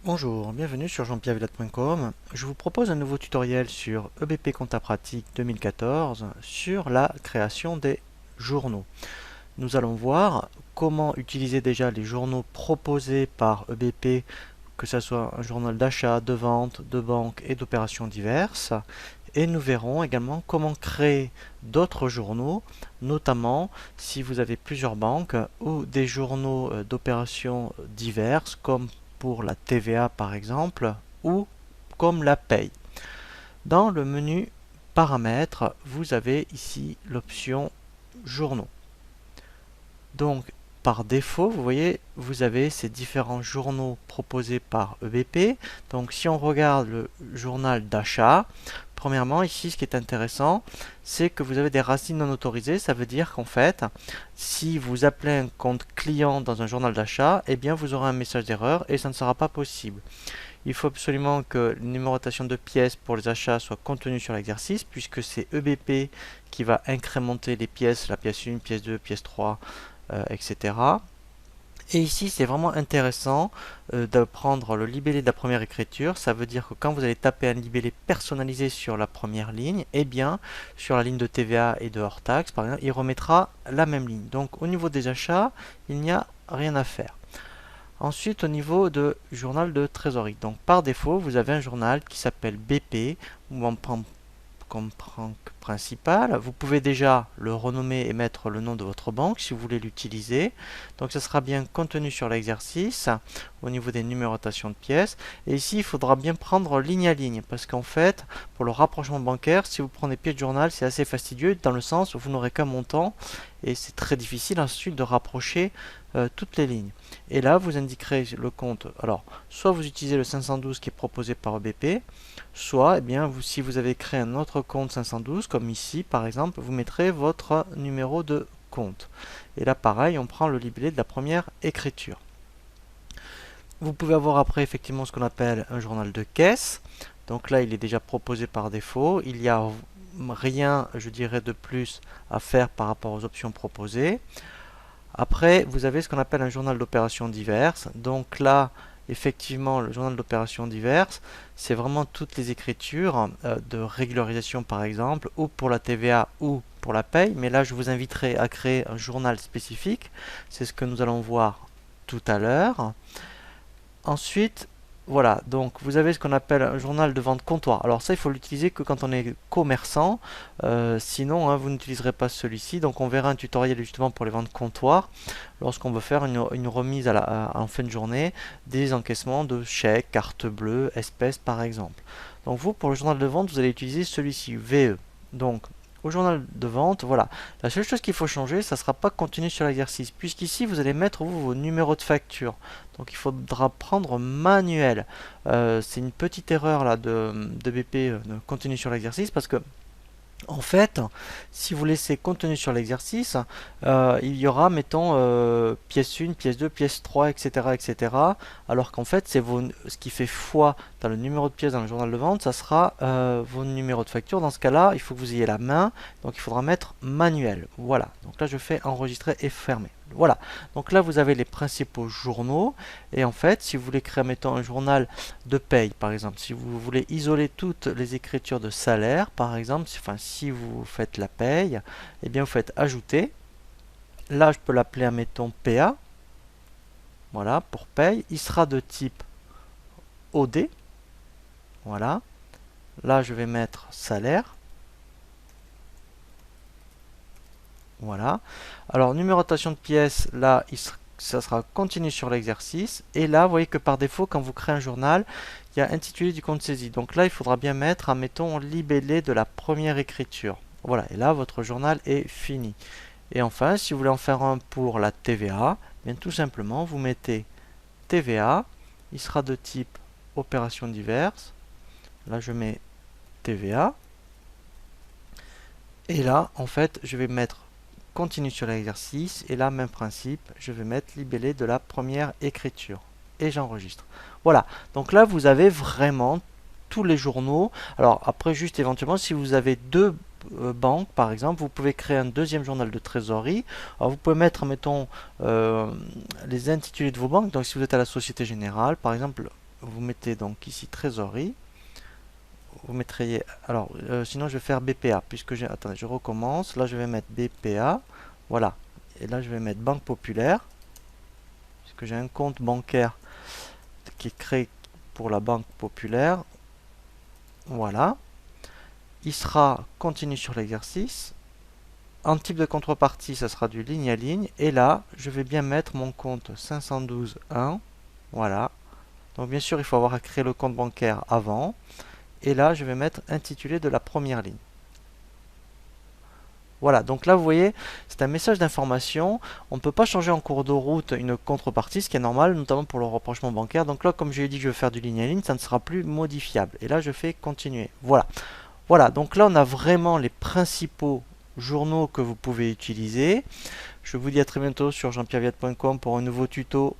Bonjour, bienvenue sur jeanpierre-villade.com. Je vous propose un nouveau tutoriel sur EBP Compta Pratique 2014 sur la création des journaux. Nous allons voir comment utiliser déjà les journaux proposés par EBP, que ce soit un journal d'achat, de vente, de banque et d'opérations diverses. Et nous verrons également comment créer d'autres journaux, notamment si vous avez plusieurs banques ou des journaux d'opérations diverses comme pour la TVA par exemple, ou comme la paye. Dans le menu paramètres, vous avez ici l'option journaux. Donc par défaut, vous voyez, vous avez ces différents journaux proposés par EBP. Donc si on regarde le journal d'achat, premièrement ici ce qui est intéressant, c'est que vous avez des racines non autorisées. Ça veut dire qu'en fait, si vous appelez un compte client dans un journal d'achat, eh bien vous aurez un message d'erreur et ça ne sera pas possible. Il faut absolument que la numérotation de pièces pour les achats soit contenue sur l'exercice, puisque c'est EBP qui va incrémenter les pièces, la pièce 1, pièce 2, pièce 3, etc. Et ici, c'est vraiment intéressant de prendre le libellé de la première écriture. Ça veut dire que quand vous allez taper un libellé personnalisé sur la première ligne, eh bien, sur la ligne de TVA et de hors taxe, par exemple, il remettra la même ligne. Donc, au niveau des achats, il n'y a rien à faire. Ensuite, au niveau de journal de trésorerie. Donc, par défaut, vous avez un journal qui s'appelle BP, où on prend comme banque principale. Vous pouvez déjà le renommer et mettre le nom de votre banque si vous voulez l'utiliser. Donc ça sera bien contenu sur l'exercice au niveau des numérotations de pièces. Et ici, il faudra bien prendre ligne à ligne parce qu'en fait, pour le rapprochement bancaire, si vous prenez pièce de journal, c'est assez fastidieux dans le sens où vous n'aurez qu'un montant et c'est très difficile ensuite de rapprocher toutes les lignes. Et là, vous indiquerez le compte. Alors, soit vous utilisez le 512 qui est proposé par EBP, soit, eh bien, si vous avez créé un autre compte 512, comme ici, par exemple, vous mettrez votre numéro de compte. Et là, pareil, on prend le libellé de la première écriture. Vous pouvez avoir après, effectivement, ce qu'on appelle un journal de caisse. Donc là, il est déjà proposé par défaut. Il n'y a rien, je dirais, de plus à faire par rapport aux options proposées. Après, vous avez ce qu'on appelle un journal d'opérations diverses. Donc là, effectivement, le journal d'opérations diverses, c'est vraiment toutes les écritures de régularisation, par exemple, ou pour la TVA ou pour la paye. Mais là, je vous inviterai à créer un journal spécifique. C'est ce que nous allons voir tout à l'heure. Ensuite, voilà, donc vous avez ce qu'on appelle un journal de vente comptoir. Alors ça, il faut l'utiliser que quand on est commerçant, sinon hein, vous n'utiliserez pas celui-ci. Donc on verra un tutoriel justement pour les ventes comptoir lorsqu'on veut faire une remise en fin de journée des encaissements de chèques, cartes bleues, espèces par exemple. Donc vous, pour le journal de vente, vous allez utiliser celui-ci, VE. Donc au journal de vente, voilà. La seule chose qu'il faut changer, ça ne sera pas contenu sur l'exercice, puisqu'ici vous allez mettre vos numéros de facture. Donc il faudra prendre manuel. C'est une petite erreur là de BP de contenu sur l'exercice, parce que en fait, si vous laissez contenu sur l'exercice, il y aura, mettons, pièce 1, pièce 2, pièce 3, etc. etc. alors qu'en fait, c'est ce qui fait foi dans le numéro de pièce dans le journal de vente, ça sera vos numéros de facture. Dans ce cas-là, il faut que vous ayez la main, donc il faudra mettre manuel. Voilà, donc là je fais enregistrer et fermer. Voilà, donc là vous avez les principaux journaux, et en fait, si vous voulez créer, mettons, un journal de paye, par exemple, si vous voulez isoler toutes les écritures de salaire, par exemple, si vous faites la paye, eh bien vous faites ajouter. Là, je peux l'appeler, mettons, PA. Voilà, pour paye. Il sera de type OD. Voilà. Là, je vais mettre salaire. Voilà. Alors, numérotation de pièces, là, ça sera continu sur l'exercice. Et là, vous voyez que par défaut, quand vous créez un journal, il y a intitulé du compte saisi. Donc là, il faudra bien mettre, admettons, libellé de la première écriture. Voilà. Et là, votre journal est fini. Et enfin, si vous voulez en faire un pour la TVA, bien tout simplement, vous mettez TVA. Il sera de type opération diverses. Là, je mets TVA. Et là, en fait, je vais mettre continue sur l'exercice. Et là, même principe, je vais mettre libellé de la première écriture. Et j'enregistre. Voilà. Donc là, vous avez vraiment tous les journaux. Alors après, juste éventuellement, si vous avez deux banques, par exemple, vous pouvez créer un deuxième journal de trésorerie. Alors vous pouvez mettre, mettons, les intitulés de vos banques. Donc si vous êtes à la Société Générale, par exemple, vous mettez donc ici trésorerie. Vous mettriez, alors sinon je vais faire BPA, puisque j'ai, attendez, je recommence. Là je vais mettre BPA, voilà. Et là je vais mettre Banque Populaire, puisque j'ai un compte bancaire qui est créé pour la Banque Populaire. Voilà. Il sera continu sur l'exercice. En type de contrepartie, ça sera du ligne à ligne. Et là, je vais bien mettre mon compte 512.1. Voilà. Donc bien sûr, il faut avoir créé le compte bancaire avant. Et là, je vais mettre intitulé de la première ligne. Voilà, donc là vous voyez, c'est un message d'information. On ne peut pas changer en cours de route une contrepartie, ce qui est normal, notamment pour le rapprochement bancaire. Donc là, comme je l'ai dit que je vais faire du ligne à ligne, ça ne sera plus modifiable. Et là, je fais continuer. Voilà. Voilà, donc là, on a vraiment les principaux journaux que vous pouvez utiliser. Je vous dis à très bientôt sur jean-pierreviat.com pour un nouveau tuto